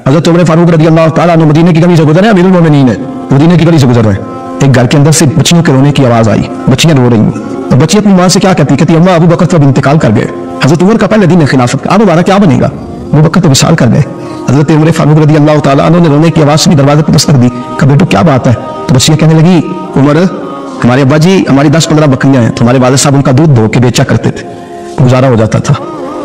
हज़रत उमर फारूक रज़ी अल्लाह ताला अन्हु मदीने की गली से गुजरे, अमीरुल मोमिनीन है, मदीने की गली से गुजर रहे हैं। एक घर के अंदर से बच्चियों के रोने की आवाज़ आई, बच्चियां रो रही हैं। तो बच्ची अपनी माँ से क्या कहती अम्मा अबू बकर तो अब इंतकाल कर गए, हज़रत उमर का पहले दिन है खिलाफत का, अब हमारा क्या बनेगा, अबू बकर तो विशाल कर गए। हज़रत उमर फारूक रज़ी अल्लाह ताला अन्हु ने रोने की आवाज़ से दरवाजे पर दस्तक दी, कहा बेटो क्या बात है। तो बच्चियां कहने लगी उमर हमारे अब्बा जी हमारी 10-15 बकरियां हैं, तो हमारे वालिद साहब उनका दूध धो के बेचा करते थे, गुजारा हो जाता था।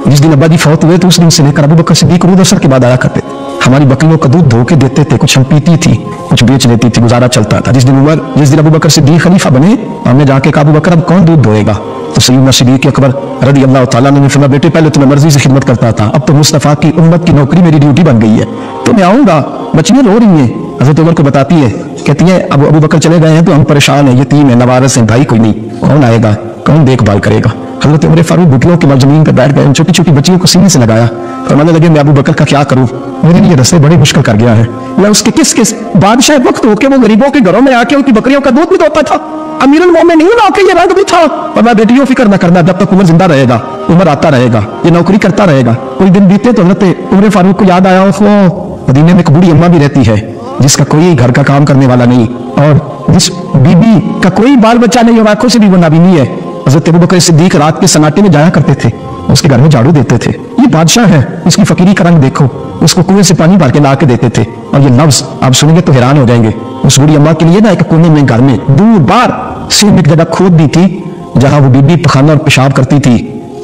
जिस दिन अब्बा जी फौत हुए तो उस दिन से लेकर अबू बकर सिद्दीक रूद असर के बाद आया करते थे, हमारी बकरियों का दूध धो के देते थे, कुछ हम पीती थी कुछ बेच लेती थी, गुजारा चलता था। जिस दिन अबू बकर सिद्दीक खलीफा बने, हमने जाके कहा अबू बकर अब कौन दूध धोएगा। तो सैयदना सिद्दीक अकबर रज़ी अल्लाह ताला अन्हु ने फरमाया बेटे पहले तो मैं मर्जी से खिदमत करता था, अब तो मुस्तफ़ा की उम्मत की नौकरी मेरी ड्यूटी बन गई है, तो मैं आऊंगा। बच्चियां रो रही हैं, हज़रत उमर को बताती है, कहती है अब अबू बकर चले गए हैं तो हम परेशान हैं, यतीम है, नवारस है, भाई कोई नहीं, कौन आएगा, कौन देखभाल करेगा। हज़रत उमर फारूक घुटनों के बल जमीन पर बैठ गए, छोटी छोटी बच्चियों को सीने से लगाया, फरमाने लगे मैं अबू बकर का क्या करूं, मेरे लिए रस्ते बड़े मुश्किल कर गया है। मैं उसके किस किस बादशाह वक्त होके वो गरीबों के घरों में आके उनकी बकरियों का दूध भी धोता था, अमीरुल मोमिनीन होके ये रंग भी था। और मैं बेटियों फिक्र न करना, जब तक उमर जिंदा रहेगा, उमर आता रहेगा, ये नौकरी करता रहेगा। कोई दिन बीते तो हज़रत उमर फारूक को याद आया मदीने में एक बूढ़ी अम्मा भी रहती है जिसका कोई घर का काम करने वाला नहीं, और जिस बीबी का कोई बाल बच्चा नहीं, और आंखों से भी वो नाबीनी है। हज़रत अबू बकर सिद्दीक रात के सन्नाटे में जाया करते थे, उसके घर में झाड़ू देते थे। ये बादशाह है, इसकी फकीरी का रंग देखो, उसको कुएं से पानी भर के ला के देते थे। और ये लफ्ज आप सुनेंगे तो हैरान हो जाएंगे। उस बूढ़ी अम्मा के लिए ना एक कोने में घर में दूर बार से एक जगह खोद दी थी जहां वो बीबी पखाना और पेशाब करती थी।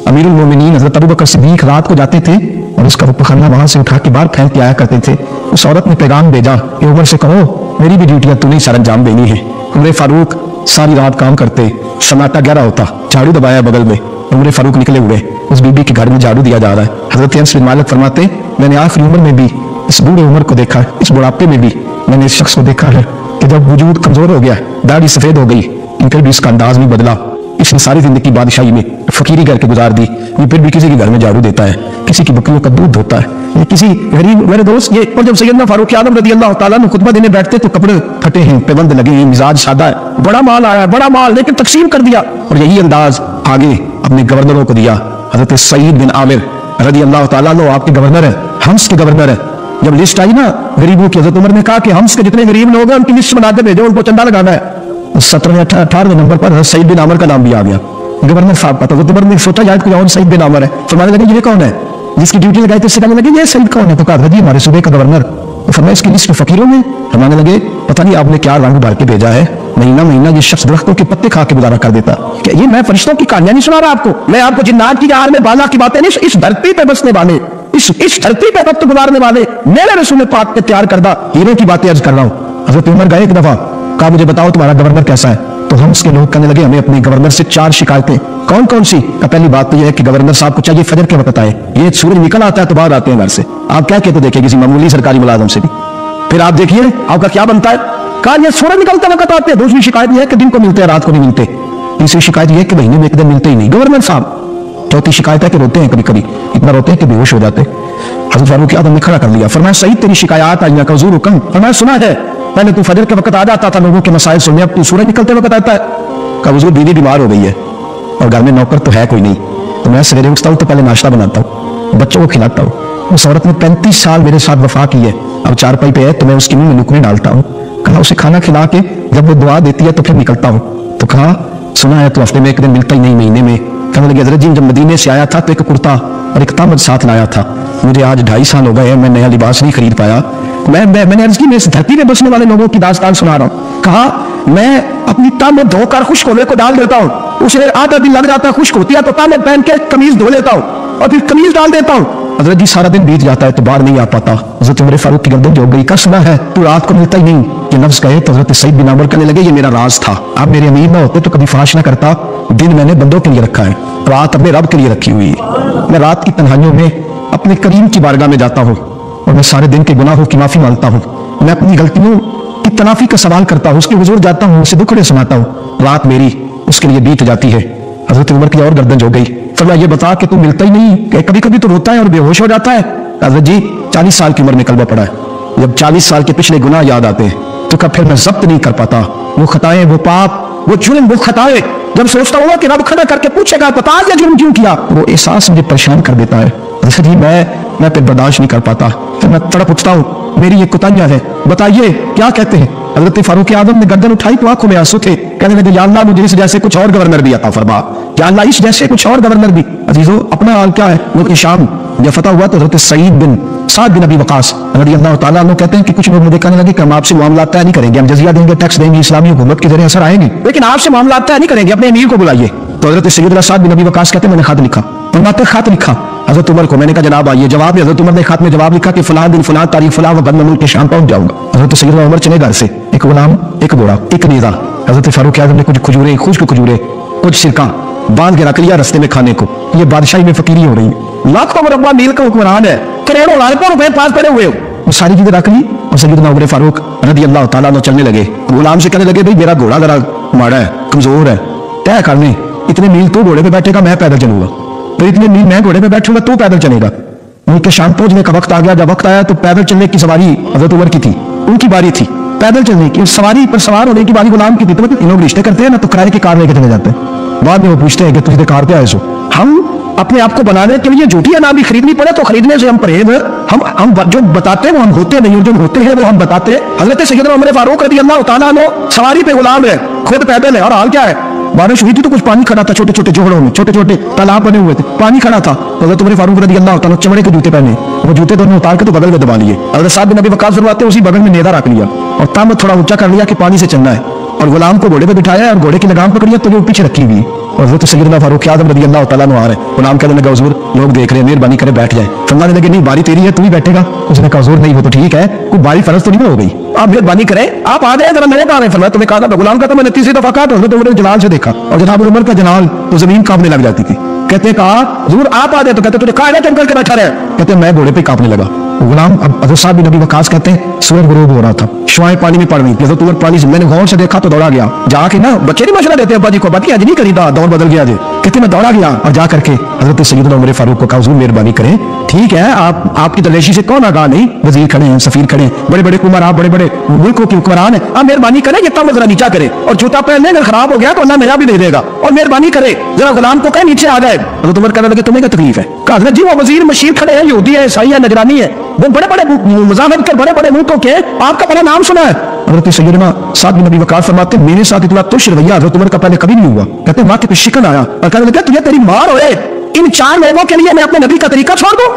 अमीरुल मोमिनीन हज़रत अबू बकर सिद्दीक रात को जाते थे और उसका वो पखाना वहां से उठा के बाहर फेंक के आया करते थे। उस औरत ने पैगाम भेजा कि उमर से कहो मेरी भी ड्यूटियां तूने सर अंजाम देनी है। उमर फारूक सारी रात काम करते, सन्नाटा गहरा होता, झाड़ू दबाया बगल में, उमर फारूक निकले हुए, उस बीबी के घर में झाड़ू दिया जा रहा है। हज़रत अनस बिन मालिक फरमाते मैंने आखिरी उम्र में भी इस बूढ़े उमर को देखा, इस बुढ़ापे में भी मैंने इस शख्स को देखा है कि जब वजूद कमजोर हो गया, दाढ़ी सफेद हो गई, फिर भी इसका अंदाज नहीं बदला। इसने सारी जिंदगी बादशाही में फकीरी करके गुजार दी, ये फिर भी किसी के घर में झाड़ू देता है, किसी की बकरियों का दूध धोता है, ये किसी गरीब मेरे दोस्त ये। और जब सैयदना फारूक आज़म रज़ी अल्लाह ताला अन्हु खुतबा देने बैठते तो कपड़े फटे हैं, पेबंद लगे हैं, मिजाज सादा है, बड़ा माल आया है, बड़ा माल, लेकिन तकसीम कर दिया। और यही अंदाज आगे अपने गवर्नरों को दिया। हजरत सईद बिन आमिर रज़ी अल्लाह ताला अन्हु आपके गवर्नर है, हम्स के गवर्नर है। जब लिस्ट आई ना गरीबों की, हजरत उमर ने कहा कि हम्स के जितने गरीब लोग हैं उनकी लिस्ट बना के भेजो, उनको चंदा लगाना है। 17-18 नंबर पर सईद बिन आमिर का नाम भी आ गया गवर्नर साहब का। तो उमर ने सोचा यार कोई और सईद बिन आमिर है, फरमाने लगे ये कौन है जिसकी ड्यूटी लगाई थी, इससे कहने लगे ये सईद कौन है, तो कहा जी हमारे सूबे का गवर्नर। तो फरमाया इसकी लिस्ट में फकीरों में, फरमाने लगे पता नहीं आपने क्या रंग भर के भेजा है, महीना महीना ये शख्स दरख्तों के पत्ते खा के गुजारा कर देता। क्या ये मैं फरिश्तों की कहानियां नहीं सुना रहा आपको, मैं आपको जिन्नात की जहान में बाला की बातें नहीं, इस धरती पे बसने वाले, इस धरती पे वक्त गुजारने वाले मेरे रसूल पाक के तैयार करदा हीरे की बातें अर्ज कर रहा हूँ। हजरत उमर गए एक दफा, कहा मुझे बताओ तुम्हारा गवर्नर कैसा है। तो हम उसके लोग कहने लगे हमें अपने गवर्नर से 4 शिकायतें। कौन कौन सी? पहली बात तो यह है कि गवर्नर साहब को चाहिए फजर के वक्त आए, ये सूरज निकल आता है तो बाहर आते हैं घर से, आप क्या कहते देखिए किसी मामूली सरकारी मुलाजम से भी, फिर आप देखिए आपका क्या बनता है। कहा ये सूरज निकलते वक्त आते हैं। दूसरी शिकायत यह है कि दिन को मिलते हैं रात को नहीं मिलते। तीसरी शिकायत यह है कि महीने में एक दिन मिलते ही नहीं गवर्नर साहब। चौथी शिकायत है कि रोते हैं, कभी कभी इतना रोते हैं कि बेहोश हो जाते। हज़रत फारूक आज़म ने खड़ा कर लिया, फरमाया सही तेरी शिकायत आई का ज़रूर कम। फरमाया सुना है पहले तू फजर के वक्त आ जाता था लोगों के मसाइल सुनने, अब तू सूरज निकलते वक्त आता है। कहा हुजूर बीवी बीमार हो गई है और घर में नौकर तो है कोई नहीं, तो मैं सवेरे उठता हूँ तो पहले नाश्ता बनाता हूँ, बच्चों को खिलाता हूँ। उस औरत ने 35 साल मेरे साथ वफा की है, अब चारपाई पे है तो मैं उसके मुंह में नुकने डालता हूँ। कहा उसे खाना खिला के जब वो दुआ देती है तो फिर निकलता हूँ। तो कहा सुना है तो हफ्ते में एक दिन मिलता ही नहीं, महीने में। कहने लगे हज़रत जी जब मदीने से आया था तो एक कुर्ता और एक तामद साथ लाया था, मुझे आज 2.5 साल हो गए मैं नया लिबास नहीं खरीद पाया। मैंने अर्ज की मैं इस धरती में बसने वाले लोगों की दास्तान सुना रहा हूँ। कहा मैं अपनी तामद धोकर खुश्क होने को डाल देता हूँ, उसे आधा दिन लग जाता है, खुश्क होती है तो तामद पहन के कमीज धो लेता हूँ और फिर कमीज डाल देता हूँ। हजरत जी सारा दिन बीत जाता है तो बाहर नहीं आ पाता। हजरत उमर फारूक की गर्दन झुक गई, का सुना है तू रात को मिलता ही नहीं। ये लफ्ज कहे तो हजरत सईद बिन आमिर कहने लगे ये मेरा राज था, आप मेरे अमीर ना होते तो कभी फाश ना करता। दिन मैंने बंदों के लिए रखा है, रात अपने रब के लिए रखी हुई है। मैं रात की तन्हाइयों में अपने करीम की बारगाह में जाता हूँ और मैं सारे दिन के गुनाहों की माफी मांगता हूँ, मैं अपनी गलतियों की तनाफी का सवाल करता हूँ, उसके हुजूर जाता हूँ, उसे दुखड़े सुनाता हूँ। रात मेरी उसके लिए बीत जाती है। हजरत उमर की और गर्दन हो गई। फरमाया ये बता कि तू मिलता ही नहीं, कभी कभी तो रोता है और बेहोश हो जाता है। हजरत जी 40 साल की उम्र में कलमा पड़ा है, जब 40 साल के पिछले गुनाह याद आते हैं तो कब फिर मैं जब्त नहीं कर पाता। वो खताएं, वो पाप, वो जुल्म, वो खताएं जब सोचता हूँ कि रब खड़ा करके पूछेगा पता ये जुल्म क्यों किया, वो एहसास मुझे परेशान कर देता है। जी मैं मैं फिर बर्दाश्त नहीं कर पाता, फिर मैं तड़प उठता हूँ, मेरी ये कुताहियां है, बताइए क्या कहते हैं। हजरत फारूक आजम ने गर्दन उठाई तो आंखों में आंसू थे, कहने लगे या अल्लाह मुझे इस जैसे कुछ और गवर्नर भी अता फरमा, या अल्लाह इस जैसे कुछ और गवर्नर भी। अजीजों, अपना हाल क्या है। वो शाम जब फतह हुआ तो हजरत साद बिन अबी वकास रज़ियल्लाहु ताला अन्हु कहते हैं कि कुछ लोग मुझे कहने लगे कि हम आपसे मामला तय नहीं करेंगे, हम जजिया देंगे, टैक्स देंगे, इस्लामी हुकूमत के जरिए असर आएंगे, लेकिन आपसे मामला तय नहीं करेंगे, अपने अमीर को बुलाइए। तो हजरत सैयदना साद बिन अबी वकास कहते हैं मैंने खत लिखा, फरमाते खत लिखा हजरत उमर को, मैंने कहा जनाब आइए। जवाब में हजरत उमर ने खत में जवाब लिखा कि फलां दिन फलां तारीख फलां वक्त मैं मुल्क के शाम पहुंच जाऊंगा। हजरत सैयदना उमर चले घर से, एक गुलाम, एक घोड़ा, एक नेज़ा। हजरत फारूक आज़म ने कुछ खजूरें, खुश्क खजूरें, कुछ सिरका बांध के रख लिया रस्ते में खाने को। ये बादशाही में फकीरी हो रही है, लाखों मुरब्बा मील का हुक्मरान है, करोड़ों लाखों रुपए पास पड़े हुए हो, वो सारी चीजें रख ली। और सैयदना उमर फारूक रज़ियल्लाहु ताला अन्हु चलने लगे। गुलाम से कहने लगे भाई मेरा घोड़ा जरा माड़ा है, कमजोर है, तय करने इतने मील तू घोड़े पे बैठेगा, मैं पैदल चलूंगा, तो इतने मील मैं घोड़े पे बैठूंगा, तू पैदल चलेगा। उनके शाम पहुंचने का वक्त आ गया। जब वक्त आया तो पैदल चलने की सवारी हजरत उमर की थी, उनकी बारी थी पैदल चलने की, सवारी पर सवार होने की बारी गुलाम की थी। तो इन लोग रिश्ते करते हैं ना तो किराए की कार लेके चले जाते हैं, बाद में वो पूछते हैं कि तुझे कार पे आए सो। हम अपने आप को बनाने के लिए झूठी अनामी खरीदनी पड़े तो खरीदने से हम परहेज, हम जो बताते हैं वो हम होते नहीं, जो होते हैं वो हम बताते हैं। हजरत सैयदना उमर फारूक रज़ियल्लाहु ताला अन्हु सवारी पे गुलाम है, खुद पैदल है, और हाल क्या है, बारिश हुई थी तो कुछ पानी खड़ा था, छोटे छोटे जोड़ों में छोटे छोटे तालाब बने हुए थे, पानी खड़ा था। तो हजरत उमर फारूक रज़ियल्लाहु ताला चमड़े के जूते पहने, वो जूते दोनों उतार के तो बगल में दबा लिए। हजरत साद बिन अबी वकास फरमाते हैं उसी बगल में नेज़ा रख लिया और ताम थोड़ा ऊंचा कर लिया कि पानी से चलना है, और गुलाम को घोड़े पे बिठाया और घोड़े की लगाम पकड़ी तो वो पीछे रखी हुई। और हजरत सैयदना फारूक आज़म रज़ियल्लाहु ताला अन्हु आ रहे, गुलाम कहने लगा हुजूर लोग देख रहे हैं, मेहरबानी करे बैठ जाए। फरमाने लगे नहीं बारी तेरी है, तू ही बैठेगा। उसने कहा हुजूर नहीं वो तो ठीक है, कोई बारी फर्ज तो नहीं हो गई, आप मेहरबानी करें आप आ जाए, जरा मेरे आ रहे। फरमाया तुम्हें कहा था गुलाम का, तो मैंने तीसरी दफा कहा तो उमर जलाल से देखा, और जनाब उमर का जलाल तो जमीन कांपने लग जाती थी। कहते कहा हुजूर आप आ जाए, तो कहते तुझे कहा है चल के बैठा रहे, कहते मैं घोड़े पे कांपने लगा। गुलाम अब हजरत साद बिन अबी वकास कहते हैं सूरज गुरूब हो रहा था, शुआएं पानी में पड़ रही थी, हजरत उमर पानी से मैंने गौर से देखा तो दौड़ा गया, जाके ना बच्चे नहीं मशवरा देते अब्बा जी को, बाकी आज नहीं करीदा दौर बदल गया जी। कहते मैं दौड़ा गया और जा करके हजरत सैयदना उमर फारूक को कहा हुजूर मेहरबानी करें, ठीक है आपकी तलेशी से कौन आगाह नहीं, वजीर खड़े हैं, सफीर खड़े हैं, बड़े बड़े कुमार, आप बड़े बड़े मुल्कों के हुक्मरान हैं, आप मेहरबानी करें ये कम जरा नीचा करे, और जूता पहनने अगर खराब हो गया तो अल्लाह मेरा भी दे देगा, और मेहरबानी करे जरा गुलाम को कहे नीचे आ जाए। हजरत उमर कहने लगे तुम्हें क्या तकलीफ है, कहा हजरत जी वो वजीर मशीर खड़े हैं, यहूदी है, ईसाई है, नजरानी है, वो बड़े बड़े मुजाहिद के बड़े बड़े मुल्कों के, आपका बड़ा नाम सुना है। हजरत सैयदना साद बिन अबी वकास फरमाते मेरे साथ इतना तुच्छ रवैया हजरत उमर का पहले कभी नहीं हुआ। कहते वाकई पे शिकन आया और कहने लगा तुझे तेरी मार होए, इन चार लोगों के लिए मैं अपने नबी का तरीका छोड़ दूं,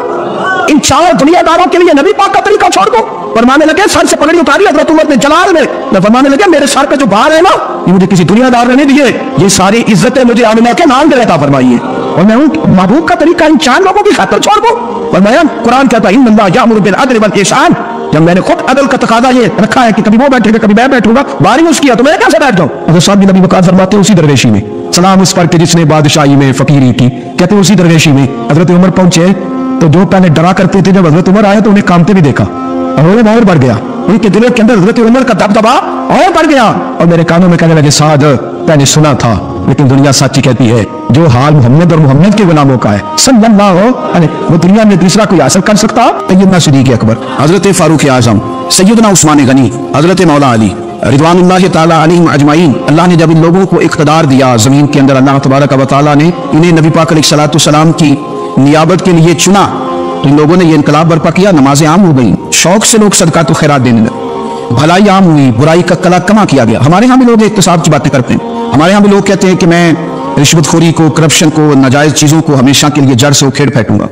इन चार दुनियादारों के लिए नबी पाक का तरीका छोड़ दूं। फरमाने लगे सर से पगड़ी उतारी हजरत उमर ने जलाल में, फरमाने लगे मेरे सर पे जो बाल है ना ये मुझे किसी दुनियादार ने नहीं दिए, ये सारी इज्जतें मुझे आमिना के नाम दे अता फरमाई है, और मैं हूं महबूब का तरीका इन चार लोगों की खातिर छोड़ दूं। फरमाया कुरान कहता है इन्नल्लाह यामुरु बिल अदल वल ihsan, जब मैंने खुद अदल का तकादा ये रखा है कि कभी वो बैठेगा कभी मैं बैठूंगा, बारी उसकी है तो मैं कैसे बैठ जाऊं। हजरत साद बिन अबी वकास फरमाते उसी दरवेशी में सलाम उस पर के जिसने बादशाही में फकीरी की, कहते उसी दरवेशी में हजरत उमर पहुंचे तो जो पहले डरा करते थे जब हजरत उमर आए तो उन्हें कामते भी देखा और उन्हें और बढ़ गया, उनके दिल के अंदर हजरत उमर का दबदबा और बढ़ गया, और मेरे कानों में कहने लगे साद मैंने सुना था लेकिन दुनिया सच्ची कहती है जो हाल मोहम्मद और मोहम्मद के गुलामों का है सल्लल्लाहु अलैहि वो दुनिया में तीसरा कोई हासिल कर सकता। सैयदना सिद्दीक़ अकबर, हजरत फारूक आज़म, सैयदना उस्मान गनी, हजरत मौला अली रिदवानुल्लाह ताला अलैहिम अजमाइन, अल्लाह ने जब इन लोगों को इक़्तिदार दिया जमीन के अंदर, अल्लाह तबारक व तआला ने इन्हें नबी पाक अलैहिस्सलातु वस्सलाम की नियाबत के लिए चुना, तो इन लोगों ने ये इनकलाब बर्पा किया, नमाजें आम हो गई, शौक से लोग सदका तो खैरात देने लगे, भलाई आम हुई, बुराई का कला कमा किया गया। हमारे यहाँ भी लोग इक्तिसाब की बातें करते हैं, हमारे यहाँ भी लोग कहते हैं कि मैं रिश्वतखोरी को, करप्शन को, नाजायज चीजों को हमेशा के लिए जड़ से उखेड़ फेंकूंगा।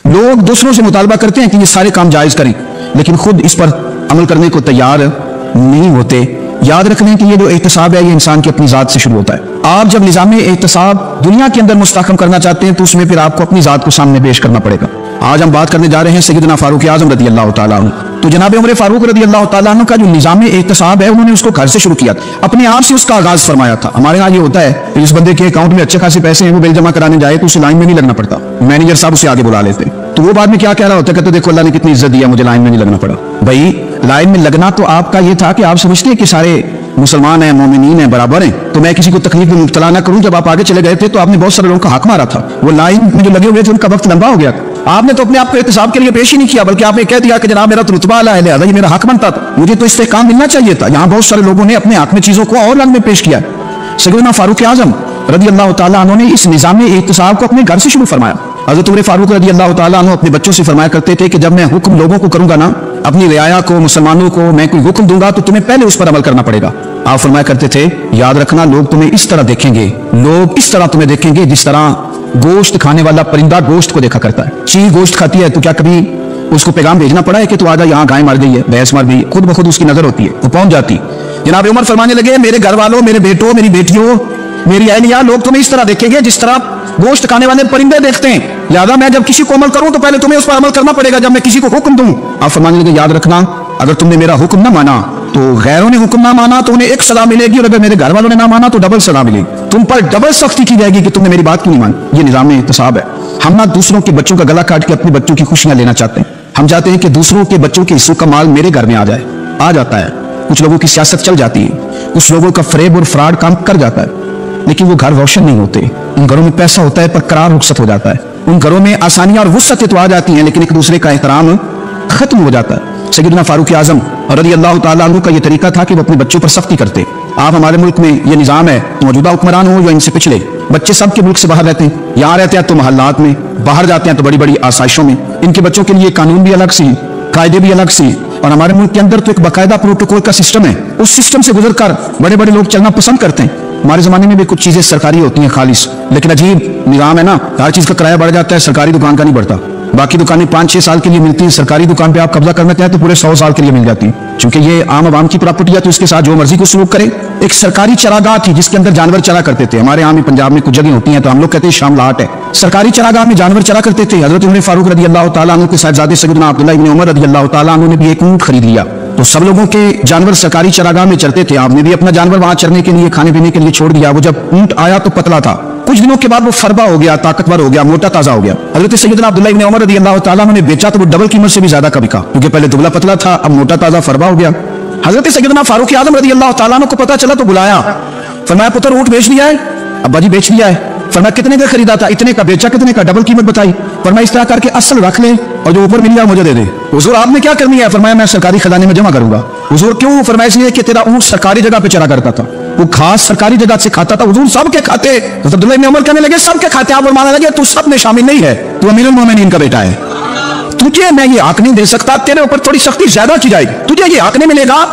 लोग दूसरों से मुतालबा करते हैं कि ये सारे काम जायज करें, लेकिन खुद इस पर अमल करने को तैयार नहीं होते। याद रख लें कि ये जो एहतसाब है ये इंसान की अपनी जात से शुरू होता है। आप जब निज़ाम एहतसाब दुनिया के अंदर मुस्तहकम करना चाहते हैं तो उसमें फिर आपको अपनी जात को सामने पेश करना पड़ेगा। आज हम बात करने जा रहे हैं सैयदना फारूक आज़म रज़ियल्लाहु ताला अन्हु। तो जनाब उमर फारूक रज़ियल्लाहु ताला अन्हु का जो निज़ाम एहतसाब है उन्होंने उसको घर से शुरू किया, अपने आप से उसका आगाज फरमाया था। हमारे यहाँ ये होता है कि जिस बंदे के अकाउंट में अच्छे खासे पैसे हैं वो बिल जमा कराने जाए तो उसे लाइन में नहीं लगना पड़ता, मैनेजर साहब उसे आगे बुला लेते, तो वो बाद में क्या कह रहा होता है, कहते देखो अल्लाह ने कितनी इज्जत दिया, मुझे लाइन में नहीं लगना पड़ा। भाई लाइन में लगना तो आपका ये था कि आप समझते हैं कि सारे मुसलमान हैं, मोमिनीन हैं, बराबर हैं, तो मैं किसी को तकलीफ में मुब्तला ना करूं। जब आप आगे चले गए थे तो आपने बहुत सारे लोगों का हक मारा था, वो लाइन में जो लगे हुए थे उनका वक्त लंबा हो गया था, आपने तो अपने आप को एहतसाब के लिए पेश ही नहीं किया, बल्कि आपने कह दिया कि जनाब मेरा तो रुतबा आला है, लिहाजा ये मेरा हक बनता था, मुझे तो इस्तेहकाम मिलना चाहिए था। यहाँ बहुत सारे लोगों ने अपने हक में चीजों को और रंग में पेश किया। सैयदना फारूक आज़म रज़ियल्लाहु ताला अन्हु ने इस निज़ाम एहतसाब को अपने घर से शुरू फरमाया। حضرت عمر فاروق رضی اللہ تعالیٰ عنہ اپنے بچوں سے فرمایا کرتے تھے کہ جب میں حکم لوگوں کو کروں گا نا، اپنی رعایا کو، مسلمانوں کو میں کوئی حکم دوں گا تو تمہیں پہلے اس پر عمل کرنا پڑے گا۔ آپ فرمایا کرتے تھے یاد رکھنا لوگ تمہیں اس طرح دیکھیں گے، لوگ اس طرح تمہیں دیکھیں گے جس طرح گوشت کھانے والا پرندہ گوشت کو دیکھا کرتا ہے۔ چیل گوشت کھاتی ہے تو کیا کبھی اس کو پیغام بھیجنا پڑا ہے کہ تو آجا یہاں گائے مر گئی ہے، بھینس مر گئی؟ خود بخود اس کی نظر ہوتی ہے، وہ پہنچ جاتی۔ جناب عمر فرمانے لگے میرے گھر والوں، میرے بیٹوں، میری بیٹیوں، میری اہلیہ، لوگ تمہیں اس طرح دیکھیں گے جس طرح گوشت کھانے والے پرندے دیکھتے ہیں، لہذا میں جب کسی کو عمل کروں تو پہلے تمہیں اس پر عمل کرنا پڑے گا جب میں کسی کو حکم دوں۔ آپ فرمانے لگے یاد رکھنا اگر تم نے میرا حکم نہ مانا تو غیروں نے حکم نہ مانا تو انہیں ایک سزا ملے گی، اور اگر میرے گھر والوں نے نہ مانا تو ڈبل سزا ملے گی، تم پر ڈبل سختی کی جائے گی کہ تم نے میری بات کیوں نہیں مانی۔ یہ نظام احتساب ہے۔ ہم نہ دوسروں کے بچوں کا گلا کاٹ کے اپنے بچوں کی خوشیاں لینا چاہتے ہیں، ہم چاہتے ہیں کہ دوسروں کے بچوں کے حصوں کا مال میرے گھر میں آ جاتا ہے۔ کچھ لوگوں کی سیاست چل جاتی ہے، کچھ لوگوں کا فریب اور فراڈ کام کر جاتا ہے، لیکن وہ گھر روشن نہیں ہوتے۔ ان گھروں میں پیسہ ہوتا ہے پر قرار رخصت ہو جاتا ہے، ان گھروں میں آسانیاں اور وسعتیں تو آ جاتی ہیں لیکن ایک دوسرے کا احترام ختم ہو جاتا ہے۔ سیدنا فاروق اعظم رضی اللہ تعالیٰ عنہ کا یہ طریقہ تھا کہ وہ اپنے بچوں پر سختی کرتے۔ آپ ہمارے ملک میں یہ نظام ہے، موجودہ حکمران ہو یا ان سے پچھلے، بچے سب کے ملک سے باہر رہتے ہیں، یہاں رہتے ہیں تو محلات میں، باہر جاتے ہیں تو بڑی بڑی آسائشوں میں۔ ان کے بچوں کے لیے قانون بھی الگ سی، قاعدے بھی الگ سی، اور ہمارے ملک کے اندر تو ایک باقاعدہ پروٹوکول کا سسٹم ہے، اس سسٹم سے گزر کر بڑے بڑے لوگ چلنا پسند کرتے ہیں۔ ہمارے زمانے میں بھی کچھ چیزیں سرکاری ہوتی ہیں خالص، لیکن عجیب نظام ہے نا، ہر چیز کا کرایہ بڑھ جاتا ہے، سرکاری دکان کا نہیں بڑھتا۔ باقی دکانیں 5-6 سال کے لیے ملتی ہیں، سرکاری دکان پہ آپ قبضہ کرنا چاہیں تو پورے 100 سال کے لیے مل جاتی ہیں، چونکہ یہ عام عوام کی پراپرٹی ہے تو اس کے ساتھ جو مرضی کو سلوک کرے۔ ایک سرکاری چراگاہ تھی جس کے اندر جانور چرا کرتے تھے، ہمارے یہاں بھی پنجاب میں کچھ جگہیں ہوتی ہیں تو ہم لوگ کہتے ہیں شاملات ہے، سرکاری چراگاہ میں جانور چرا کرتے تھے۔ حضرت عمر فاروق رضی اللہ تعالیٰ عنہ کے صاحبزادے سیدنا عبداللہ ابن عمر رضی اللہ تعالیٰ عنہ نے بھی ایک اونٹ خرید لیا، تو سب لوگوں کے جانور سرکاری چراگاہ میں چرتے تھے، آپ نے بھی اپنا جانور وہاں چرنے کے لیے، کھانے پینے کے لیے چھوڑ دیا۔ وہ جب اونٹ آیا تو پتلا تھا، کچھ دنوں کے بعد وہ فربا ہو گیا، طاقتور ہو گیا، موٹا تازہ ہو گیا۔ حضرت سیدنا عبداللہ ابن عمر رضی اللہ تعالیٰ عنہ نے بیچا تو وہ ڈبل قیمت سے بھی زیادہ کا بکا، کیونکہ پہلے دبلا پتلا تھا، اب موٹا تازہ فربا ہو گیا۔ حضرت سیدنا فاروق اعظم رضی اللہ تعالیٰ عنہ کو پتا چلا تو بلایا، فرمایا پتر اونٹ بیچ دیا ہے؟ ابا جی بیچ دیا ہے۔ فرمایا کتنے کا خریدا تھا؟ اتنے کا۔ بیچا کتنے کا؟ ڈبل قیمت بتائی۔ فرمایا اس طرح کر کے اصل رکھ لے اور جو اوپر مل جائے مجھے دے دے۔ حضور آپ نے کیا کرنی ہے؟ فرمایا میں سرکاری خزانے میں جمع کروں گا۔ حضور کیوں؟ فرمایا اس لیے کہ تیرا اونٹ سرکاری جگہ پہ چرا کرتا تھا، وہ گھاس سرکاری جگہ سے کھاتا تھا۔ حضور سب کے کھاتے؟ حضرت عبداللہ ابن عمر کہنے لگے سب کے کھاتے۔ آپ فرمانے لگے تو سب میں شامل نہیں ہے، تو امیر المومنین کا بیٹا ہے، تجھے میں یہ حق نہیں دے سکتا، تیرے اوپر تھوڑی سختی زیادہ کی جائے گی، تجھے یہ حق نہیں ملے گا۔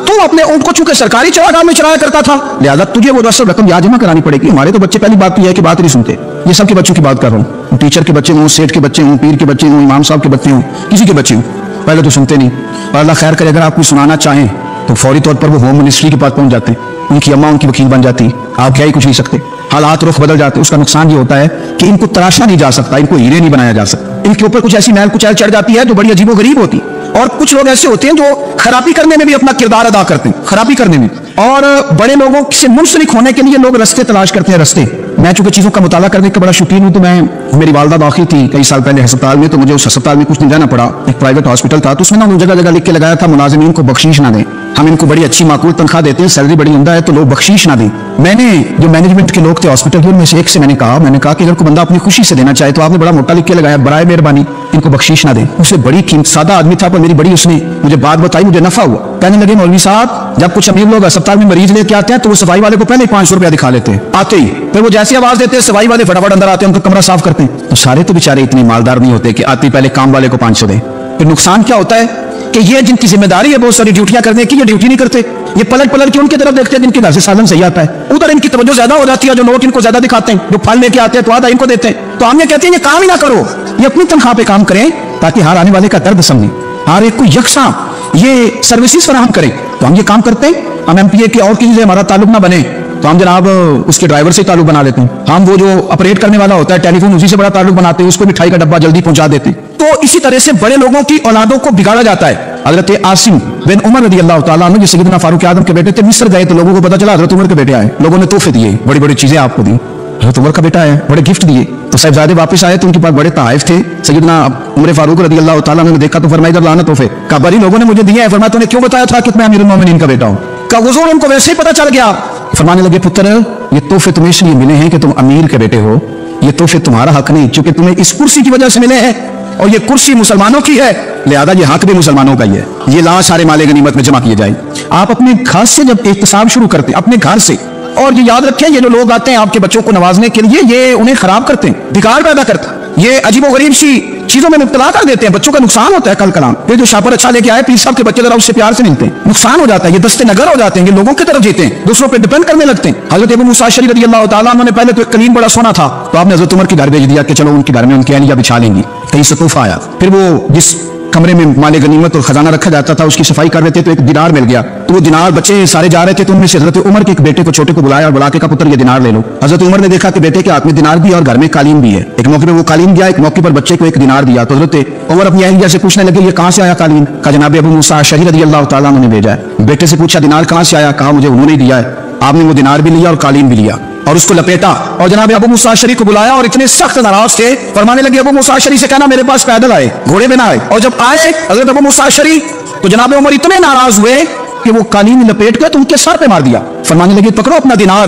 تو اپنے اونٹ کو چونکہ سرکاری چراگاہ میں چرایا کرتا تھا، لہذا تجھے وہ اصل رقم یاد جمع کرانی پڑے گی۔ ہمارے تو بچے پہلی بات تو یہ ہے کہ بات نہیں سنتے، یہ سب کے بچوں کی بات کر رہا ہوں، ٹیچر کے بچے ہوں، سیٹ کے بچے ہوں، پیر کے بچے ہوں، امام صاحب کے بچے ہوں، کسی کے بچے ہوں، پہلے تو سنتے نہیں، اور اللہ خیر کرے اگر آپ کو سنانا چاہیں تو فوری طور پر وہ ہوم منسٹری کے پاس پہنچ جاتے ہیں، ان کی اماں ان کی وکیل بن جاتی، آپ کیا ہی کچھ نہیں سکتے، حالات رخ بدل جاتے۔ اس کا نقصان یہ ہوتا ہے کہ ان کو تراشا نہیں جا سکتا، ان کو ہیرے نہیں بنایا جا سکتا، ان کے اوپر کچھ ایسی میل کچیل چڑھ جاتی ہے جو بڑی عجیب و غریب ہوتی ہے۔ اور کچھ لوگ ایسے ہوتے ہیں جو خرابی کرنے میں بھی اپنا کردار ادا کرتے ہیں، خرابی کرنے میں، اور بڑے لوگوں سے منسلک ہونے کے لیے لوگ رستے تلاش کرتے ہیں، رستے۔ میں چونکہ چیزوں کا مطالعہ کرنے کا بڑا شوقین ہوں، تو میری والدہ داخل تھی کئی سال پہلے ہسپتال میں، تو مجھے اس ہسپتال میں کچھ دن جانا پڑا، ایک پرائیویٹ ہاسپٹل تھا، تو اس میں نا جگہ جگہ لکھ کے لگایا تھا ملازمین کو بخشیش نہ دیں، ہم ان کو بڑی اچھی معقول تنخواہ دیتے ہیں، سیلری بڑی عمدہ ہے، تو لوگ بخشیش نہ دیں۔ میں نے جو مینجمنٹ کے لوگ تھے ہاسپٹل کے ان میں سے ایک سے میں نے کہا کہ اگر کوئی بندہ اپنی خوشی سے دینا چاہے تو آپ نے بڑا موٹا لکھ کے لگایا، برائے مہربانی ان کو بخشیش نہ دیں۔ اسے بڑی قیمت، سادہ آدمی تھا پر میری بڑی اس نے مجھے بات بتائی، مجھے نفع ہوا۔ کہنے لگے مولوی صاحب جب کچھ امیر لوگ اسپتال میں مریض لے کے آتے ہیں تو وہ صفائی والے کو پہلے 500 روپیہ دکھا لیتے ہیں آتے ہی، پھر وہ جیسی آواز دیتے ہیں صفائی والے فٹافٹ اندر آتے ہیں، ان کو کمرہ صاف کرتے ہیں۔ تو سارے تو بیچارے اتنے مالدار نہیں ہوتے کہ آتے پہلے کام والے کو 500 دیں۔ پھر نقصان کیا ہوتا ہے کہ یہ جن کی ذمہ داری ہے بہت ساری ڈیوٹیاں کرنے کی، یہ ڈیوٹی نہیں کرتے، یہ پلٹ پلٹ کے ان کی طرف دیکھتے ہیں جن کے گھر سے سالن صحیح آتا ہے، ادھر ان کی توجہ زیادہ ہو جاتی ہے، جو نوٹ ان کو زیادہ دکھاتے ہیں، جو پھل لے کے آتے ہیں تو آدھا ان کو دیتے ہیں۔ تو ہم یہ کہتے ہیں یہ کام ہی نہ کرو، یہ اپنی تنخواہ پہ کام کریں تاکہ ہر آنے والے کا درد سمجھیں، ہر ایک کو یکساں یہ سروسز فراہم کریں۔ تو ہم یہ کام کرتے ہیں، ہم ایم پی اے کی اور کسی سے ہمارا تعلق نہ بنے تو ہم جناب اس کے ڈرائیور سے تعلق بنا لیتے ہیں، ہم وہ جو آپریٹ کرنے والا ہوتا ہے ٹیلی فون اسی سے بڑا تعلق بناتے ہیں، اس کو مٹھائی کا ڈبہ جلدی پہنچا دیتے ہیں۔ تو اسی طرح سے بڑے لوگوں کی اولادوں کو بگاڑا جاتا ہے۔ حضرت عاصم بن عمر رضی اللہ تعالیٰ عنہ جو سیدنا فاروق اعظم کے بیٹے تھے، مصر گئے تو لوگوں کو پتا چلا حضرت عمر کے بیٹے آئے، لوگوں نے تحفے دیے، بڑی بڑی چیزیں آپ کو دی، حضرت عمر کا بیٹا ہے، بڑے گفٹ دیے۔ تو صاحبزادے واپس آئے تو ان کے پاس بڑے تحائف تھے، سیدنا عمر فاروق رضی اللہ تعالیٰ عنہ نے دیکھا تو فرمایا ادھر لانا تحفے، کہا بڑی لوگوں نے مجھے دیے ہیں۔ فرمایا تو نے کیوں بتایا تھا کہ میں امیر المومنین کا بیٹا ہوں؟ کہا حضور ان کو ویسے ہی پتا چل گیا۔ فرمانے لگے پتر یہ تحفے تمہیں اس لیے ملے ہیں کہ تم امیر کے بیٹے ہو، یہ تحفے تمہارا حق نہیں، چونکہ تمہیں اس کرسی کی وجہ سے ملے ہیں اور یہ کرسی مسلمانوں کی ہے، لہذا یہ حق بھی مسلمانوں کا ہی ہے، یہ لا سارے مال غنیمت میں جمع کیے جائیں۔ آپ اپنے گھر سے جب احتساب شروع کرتے ہیں، اپنے گھر سے، اور یہ یاد رکھیں یہ جو لوگ آتے ہیں آپ کے بچوں کو نوازنے کے لیے یہ انہیں خراب کرتے ہیں، بگاڑ پیدا کرتے ہیں۔ ये अजीबो गरीब सी चीजों में मुब्तला कर देते हैं, बच्चों का नुकसान होता है। कल कलाम फिर जो शापर अच्छा लेके आए, पीर साहब के बच्चे जरा उससे प्यार से मिलते हैं, नुकसान हो जाता है, ये दस्ते नगर हो जाते हैं, ये लोगों की तरफ जीते हैं, दूसरों पे डिपेंड करने लगते हैं। हजरत अबू मूसा अशअरी रज़ी अल्लाह ताला अन्हु ने पहले तो एक कलीन बड़ा सोना था, तो आपने हजरत उमर के घर भेज दिया कि चलो उनके घर में उनकी अहलिया बिछा लेंगी, कहीं से तोहफा आया। फिर वो जिस कमरे में माले गनीमत और खजाना रखा जाता था उसकी सफाई कर रहे थे, तो एक दिनार मिल गया। तो वो दिनार बच्चे सारे जा रहे थे, तो उनमें से हजरत उमर के एक बेटे को छोटे को बुलाया और बुला के कहा पुत्र ये दिनार ले लो। हजरत उमर ने देखा कि बेटे के हाथ में दिनार भी है और घर में कालीन भी है। एक मौके पर वो कालीन दिया, एक मौके पर बच्चे को एक दिनार दिया। तो हजरत उमर अपनी अहलिया से पूछने लगे ये कहाँ से आया कालीन? कहा जनाब अबू मूसा अशअरी रज़ी अल्लाह ताला अन्हु ने भेजा है। बेटे से पूछा दिनार कहाँ से आया? कहा मुझे उन्होंने दिया है। आपने वो दिनार भी लिया और कालीन भी लिया और उसको लपेटा और जनाब अबू मूसा अशअरी को बुलाया और इतने सख्त नाराज थे, फरमाने लगे अबू मूसा अशअरी से कहना मेरे पास पैदल आए, घोड़े पे ना आए। और जब आए हजरत अबू मूसा अशअरी तो जनाब उमर इतने नाराज हुए कि वो कालीन लपेट कर तो उनके सर पे मार दिया। फरमाने लगे पकड़ो अपना दिनार,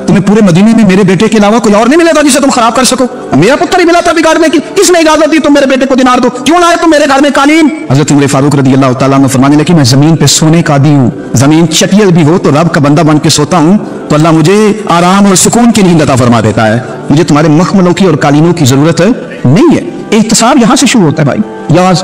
तुम्हें पूरे मदीने में मेरे बेटे के अलावा कोई और नहीं मिला था जिसे तुम खराब कर सको। मेरा पुत्र ही मिला था बिगाड़ने की, किसने इजाजत दी तुम मेरे बेटे को दिनार दो? क्यों लाए तुम मेरे घर में कालीन? हजरत उमर फारूक रज़ी अल्लाह ताला अन्हु फरमाने लगे मैं जमीन पे सोने का आदी हूँ, जमीन चटियल भी हो तो रब का बंदा बन के सोता हूँ, तो अल्लाह मुझे आराम और सुकून की नींद अता फरमा देता है। मुझे तुम्हारे मखमलों की और कालीनों की जरूरत नहीं है। एहतसाब यहाँ से शुरू होता है भाई। यार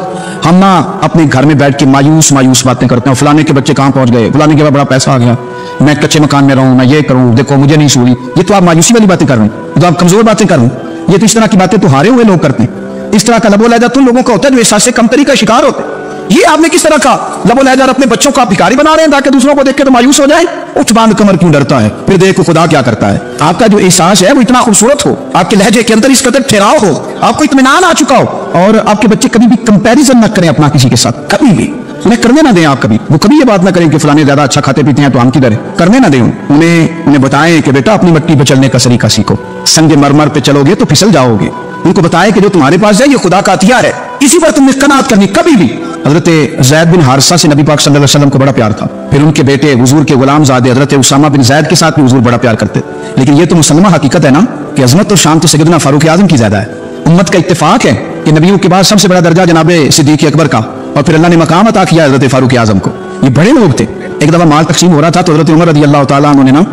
हम ना अपने घर में बैठ के मायूस बातें करते हैं, फलाने के बच्चे कहाँ पहुंच गए, फलाने के बाद बड़ा पैसा आ गया, मैं कच्चे मकान में रहूं, मैं ये करूं, देखो मुझे नहीं सूझी। ये तो आप मायूसी वाली बातें कर रहे हैं, ये तो आप कमजोर बातें कर रहे हैं। ये तो इस तरह की बातें तो हारे हुए लोग करते हैं। इस तरह का लबो लहजा तुम लोगों का होता है जो एहसास से कमतरी का शिकार होते हैं। ये आपने किस तरह का लबो लहजा अपने बच्चों को आप भिखारी बना रहे हैं ताकि दूसरों को देख के तो मायूस हो जाए? उठ बांध कमर क्यों डरता है, फिर देखो खुदा क्या करता है। आपका जो एहसास है वो इतना खूबसूरत हो, आपके लहजे के अंदर इस कदर ठहराव हो, आपको इत्मीनान आ चुका हो, और आपके बच्चे कभी भी कंपैरिजन न करें अपना किसी के साथ, कभी भी उन्हें करने ना दें। आप कभी वो कभी ये बात ना करें कि फलाने ज्यादा अच्छा खाते पीते हैं तो हम किधर है, करने ना दें। उन्हें बताएं कि बेटा अपनी मिट्टी पे चलने का सलीका सीखो, संगे मरमर पे चलोगे तो फिसल जाओगे। उनको बताएं कि जो तुम्हारे पास है ये खुदा का हथियार है, इसी पर तुमने कनात करनी कभी भी। हजरत ज़ैद बिन हारिसा से नबी पाक सल्लल्लाहु अलैहि वसल्लम को बड़ा प्यार था। फिर उनके बेटे हुजूर के गुलामजादे हजरत उसामा बिन ज़ैद के साथ भी हुजूर बड़ा प्यार करते। लेकिन ये तो मुसलमान हकीकत है ना कि अजमत और शान तो सैयदना फारूक आजम की ज्यादा है। उम्मत का इत्तेफाक है कि नबियों के बाद सबसे बड़ा दर्जा जनाब सिद्दीक अकबर का, और फिर अल्लाह ने मकाम अता किया हजरत फारूक आजम को। ये बड़े लोग थे। एक दफा माल तकसीम हो रहा था तो हजरत उमर रज़ी अल्लाह ताला अन्हु ने ना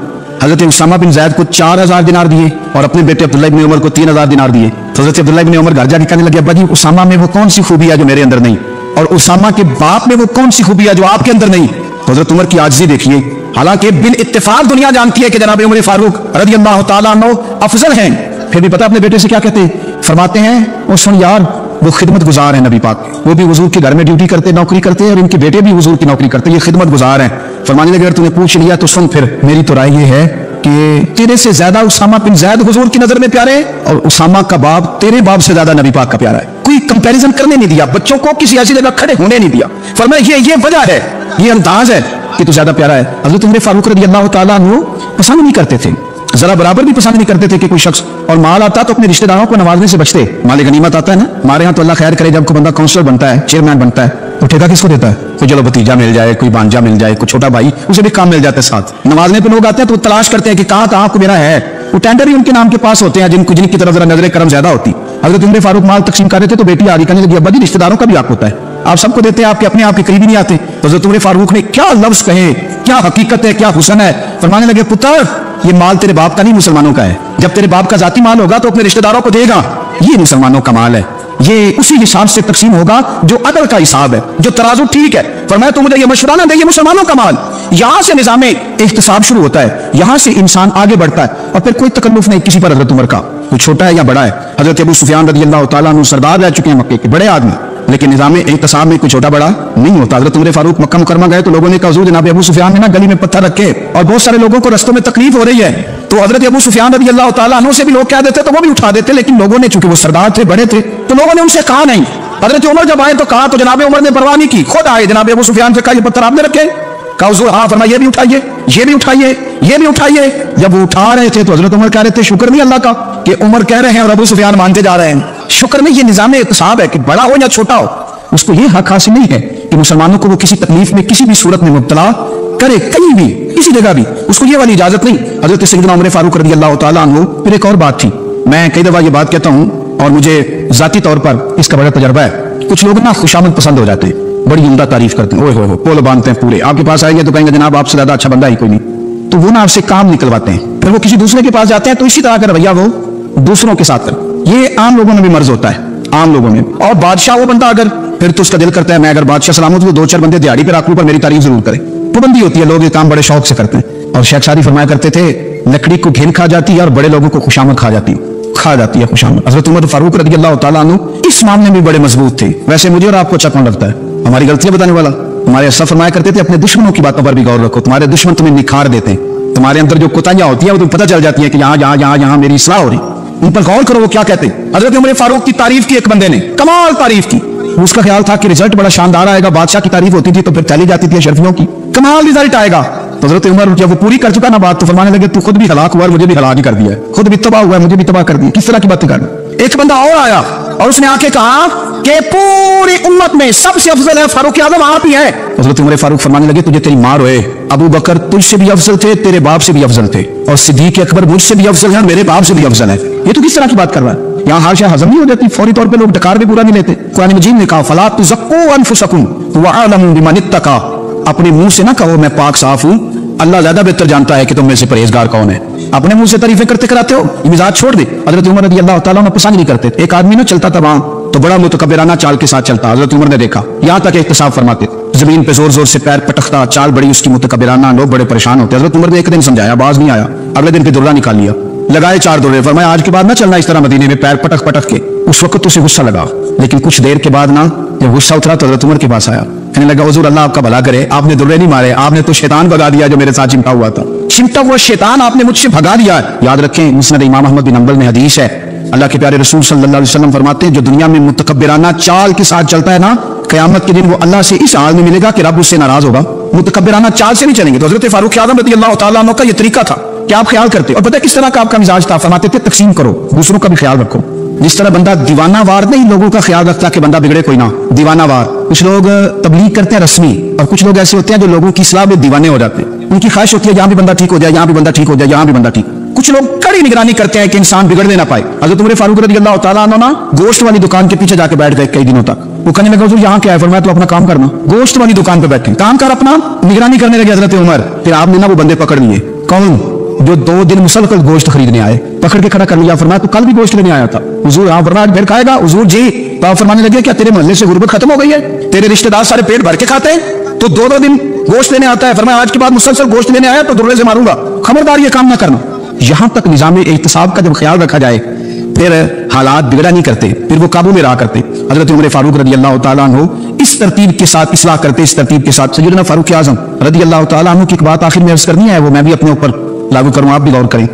हजरत उसामा बिन ज़ैद को 4000 दिनार दिए और अपने बेटे अब्दुल्लाह इब्न उमर को 3000 दिनार दिए। तो हजरत अब्दुल्लाह इब्न उमर घर जाके कहने लगे अब्बा जी उसामा में वो कौन सी खूबी है जो मेरे अंदर नहीं, और उसामा के बाप में वो कौन सी खूबी है जो आपके अंदर नहीं। तो हजरत उमर की आजिज़ी देखिए, हालांकि बिल इत्तेफाक दुनिया जानती है कि जनाब उमर फारूक रज़ी अल्लाह ताला अन्हु अफजल हैं, फिर भी पता अपने बेटे से क्या कहते हैं? फरमाते हैं ओ सुन यार वो खिदमत गुजार है नबी पाक, वो भी हुजूर के घर में ड्यूटी करते नौकरी करते हैं और इनके बेटे भी हुजूर की नौकरी करते हैं, ये खिदमत गुजार हैं। फरमाने लगे अगर तूने पूछ लिया तो सुन, फिर मेरी तो राय ये है कि तेरे से ज्यादा उसामा बिन ज़ैद हुजूर की नजर में प्यारे और उसामा का बाप तेरे बाप से ज्यादा नबी पाक का प्यारा है। कोई कंपैरिजन करने नहीं दिया, बच्चों को किसी ऐसी जगह खड़े होने नहीं दिया। फरमाया ये वजह है, ये अंदाज है कि तू ज्यादा प्यारा है। हज़रत उमर फारूक रज़ी अल्लाह ताला अन्हु पसंद नहीं करते थे, जरा बराबर भी पसंद नहीं करते थे कि कोई शख्स और माल आता तो अपने रिश्तेदारों को नवाजने से बचते। माल गनीमत आता है ना हमारे यहाँ तो अल्लाह खैर करे जब कोई बंदा काउंसलर बनता है, चेयरमैन बनता है, तो ठेका किसको देता है? कोई चलो भतीजा मिल जाए, कोई भांजा मिल जाए, कोई छोटा भाई, उसे भी काम मिल जाता है साथ। नवाजने पे लोग आते हैं तो तलाश करते हैं कि कहाँ कहाँ को मेरा है, वो टेंडर ही उनके नाम के पास होते हैं जिनकी तरफ जरा नजर करम ज्यादा होती। हज़रत उमर फारूक माल तकसीम कर रहे थे तो बेटी आ रही कहने लगी अब्बा जी रिश्तेदारों का भी हक होता है, आप सबको देते हैं, आपके अपने आपके करीबी नहीं आते। तो हज़रत उमर फारूक ने क्या लफ्ज कहे, क्या हकीकत है, क्या हुस्न है। फरमाने लगे पुत्र ये माल तेरे बाप का नहीं मुसलमानों का है, जब तेरे बाप का जाती माल होगा तो अपने रिश्तेदारों को देगा, ये मुसलमानों का माल है, ये उसी हिसाब से तकसीम होगा जो अदल का हिसाब है, जो तराजू ठीक है। फरमाया तो मुझे ये मशवरा ना दे, ये मुसलमानों का माल। यहां से निजाम इख्तिसाब शुरू होता है, यहां से इंसान आगे बढ़ता है और फिर कोई तकल्लुफ नहीं किसी पर हजरत उमर का, कोई छोटा है या बड़ा है। हजरत अबू सुफियान रज़ी अल्लाह ताला अन्हु सरदार रह चुके हैं मक्के के, बड़े आदमी, लेकिन निजाम इख्तिसाब में कोई छोटा बड़ा नहीं होता। हजरत उमर फारूक मक्का मुकरमा गए तो लोगों ने कहा हुजूर जनाब अबू सुफियान ने ना गली में पत्थर रखे और बहुत सारे लोगों को रस्तों में तकलीफ हो रही है, तो हजरत अबू सुफियान रज़ी अल्लाह ताला अन्हु से भी लोग कह देते तो वो भी उठा देते, लेकिन लोगों ने चूंकि वो सरदार थे, बड़े थे, तो लोगों ने उनसे कहा नहीं। हजरत उमर जब आए तो कहा तो जनाब उमर ने परवाह नहीं की, खुद आए जनाब अबू सुफियान से कहा ये पत्थर आपने रखे? कहा हुजूर हाँ। फरमाया ये भी उठाइए, ये भी उठाइए, ये भी उठाइए। जब वो उठा रहे थे तो हजरत उमर कह रहे थे शुक्र नहीं अल्लाह का कि उमर कह रहे हैं और अबू सुफियान मानते जा रहे हैं। शुक्र नहीं, ये निजाम इत्तिसाब है कि बड़ा हो या छोटा हो उसको ये हक हासिल नहीं है कि मुसलमानों को वो किसी तकलीफ में किसी भी सूरत में मुब्तला करे, कहीं भी किसी जगह भी, उसको ये वाली इजाजत नहीं। हजरत सैयदना उमर फारूक रज़ी अल्लाह ताला अन्हु। फिर एक और बात थी, मैं कई दफा ये बात कहता हूँ और मुझे जाती तौर पर इसका बड़ा तजर्बा है। कुछ लोग ना खुशामद पसंद हो जाते हैं, बड़ी उम्दा तारीफ करते हैं, ओए हो पोल बांधते हैं पूरे, आपके पास आएंगे तो कहेंगे जनाब आपसे ज्यादा अच्छा बंदा ही कोई नहीं, तो वो ना आपसे काम निकलवाते हैं। फिर वो किसी दूसरे के पास जाते हैं तो इसी तरह का रवैया वो दूसरों के साथ करते। ये आम लोगों में भी मर्ज होता है, आम लोगों में। और बादशाह वो बंदा अगर, फिर तो उसका दिल करता है मैं अगर बादशाह सलामत हूं तो 2-4 बंदे दिहाड़ी पे रख लूं पर मेरी तारीफ जरूर करें। पाबंदी होती है, लोग ये काम बड़े शौक से करते हैं। और शेख सादी फरमाया करते थे लकड़ी को घिन खा जाती है और बड़े लोगों को खुशामद खा जाती है खुशामद। हजरत उमर फारूक रज़ी अल्लाह तआला अन्हु इस मामले में बड़े मजबूत थे। वैसे मुझे और आपको अच्छा कौन लगता है हमारी गलतियां बताने वाला? हमारे असा फरमाया करते थे अपने दुश्मनों की बातों पर भी गौर रखो, तुम्हारे दुश्मन तुम्हें निखार देते हैं, तुम्हारे अंदर जो कोताहियां होती है वो तुम्हें पता चल जाती है कि यहाँ मेरी इस्लाह हो रही, उन पर गौर करो वो क्या कहते हैं। हजरत उमर फारूक की तारीफ की एक बंदे ने, कमाल तारीफ की। उसका ख्याल था कि रिजल्ट बड़ा शानदार आएगा, बादशाह की तारीफ होती थी तो फिर चली जाती थी शर्फियों की, कमाल रिजल्ट आएगा। तो हजरत उमर जब वो पूरी कर चुका ना बात तो फरमाने लगे तू खुद भी हलाक हुआ और मुझे भी हलाक ही कर दिया, खुद भी तबाह हुआ मुझे भी तबाह कर दिया, किस तरह की बातें कर। एक बंदा और आया और उसने आके कहा कि पूरी उम्मत में सबसे अफजल है फारूक आजम आप ही है। हजरत उमर फारूक फरमाने लगे तुझे तेरी मार होए, अबू बकर तुझसे भी अफजल थे, तेरे बाप से भी अफजल थे, और सिद्दीक अकबर मुझसे भी अफजल है और मेरे बाप से भी अफजल है। ये तो किस तरह की बात कर रहा है? यहाँ हाशा हजम नहीं हो जाती, फौरी तौर पे लोग डकार भी पूरा नहीं लेते। कुरान मजीद ने कहा फला तुज़क्कू अनफुसकुम व अअलमु बिमन इत्तका, अपने मुंह से ना कहो मैं पाक साफ हूं, अल्लाह ज्यादा बेहतर जानता है कि तुम में से परहेजगार कौन है। अपने मुंह से तारीफें करते कराते हो, ये मिजाज छोड़ दे। हजरत उमर रज़ी अल्लाह तआला अन्हु पसंद नहीं करते। एक आदमी ना चलता था वहां तो बड़ा मुतकब्बिराना चाल के साथ चलता, हजरत उमर ने देखा, यहाँ तक एहतसाब फरमाते, जमीन पे जोर जोर से पैर पटकता, चाल बड़ी उसकी मुतकब्बिराना, लोग बड़े परेशान होते। हजरत उमर ने एक दिन समझाया, बाज नहीं आया, अगले दिन पे दुर्रा निकाल लिया, लगाए 4 दुर्रे, फरमाया आज के बाद ना चलना इस तरह मदीने में पैर पटक पटक के। उस वक्त उसे गुस्सा लगा, लेकिन कुछ देर के बाद ना जब गुस्सा उतरा तो हजरत उमर के पास आया, कहने लगा हुजूर अल्लाह आपका भला करे, आपने दुर्रे नहीं मारे, आपने तो शैतान भगा दिया जो मेरे साथ चिमटा हुआ था, चिमटा हुआ शैतान आपने मुझसे भगा दिया। याद रखें मुस्नद इमाम अहमद बिन हंबल में हदीस है, अल्लाह के प्यारे रसूल सल्लल्लाहु अलैहि वसल्लम फरमाते हैं जो दुनिया में मुतकब्बिराना चाल के साथ चलता है ना, क़यामत के दिन वो अल्लाह से इस हाल में मिलेगा कि रब उससे नाराज होगा, मुतकब्बिराना चाल से नहीं चलेंगे। तो हजरत फारूक आज़म रज़ी अल्लाह तआला अन्हु का ये तरीका था कि आप ख्याल करते, और पता है किस तरह का आपका मिजाज था, फरमाते थे तकसीम करो, दूसरों का भी ख्याल रखो। जिस तरह बंदा दीवाना वार नहीं लोगों का ख्याल रखता कि बंदा बिगड़े कोई ना, दीवाना वार। कुछ लोग तबलीग करते हैं रस्मी, और कुछ लोग ऐसे होते हैं जो लोगों की इस्लाह में दीवाने हो जाते हैं, उनकी ख्वाहिश होती है यहाँ भी बंदा ठीक हो जाए, यहाँ भी बंदा ठीक हो जाए, यहाँ भी बंदा ठीक। कुछ लोग कड़ी निगरानी करते हैं कि इंसान बिगड़ने ना पाए। हजरत उमर फारूक रज़ी अल्लाह तआला अन्हु ना गोश्त वाली दुकान के पीछे जाके बैठ गए कई दिनों तक। वो कहने लगा हुजूर यहाँ क्या है? फरमाया तो अपना काम करना, गोश्त वाली दुकान पे बैठे काम कर अपना, निगरानी करने लगे हजरत उमर। फिर आपने ना वो बंदे पकड़ लिए, कौन? जो 2 दिन मुसलसल गोश्त खरीदने आए, पकड़ के खड़ा कर लिया, फरमाया तो कल भी गोश्त लेने आया था हुजूर, हाँ फरमाया फिर खाएगा हुजूर जी। तो आप फरमाने लगे क्या तेरे मोहल्ले से गुर्बत खत्म हो गई है, तेरे रिश्तेदार सारे पेट भर के खाते हैं तो 2-2 दिन गोश्त लेने आता है, फरमाया आज के बाद मुसलसल गोश्त लेने आया तो दुर्रे से मारूंगा, खबरदार ये काम ना करना। यहां तक निजाम एहतसाब का जब ख्याल रखा जाए फिर हालात बिगड़ा नहीं करते, फिर वो काबू में रहा करते। हजरत उमर फारूक रज़ी अल्लाह तआला अन्हु इस तरतीब के साथ इस्लाह करते, इस तरतीब के साथ। सैयदना फारूक आज़म रज़ी अल्लाह तआला अन्हु की एक बात आखिर में अर्ज करनी है, वो मैं भी अपने ऊपर लागू करूं, आप भी गौर करें।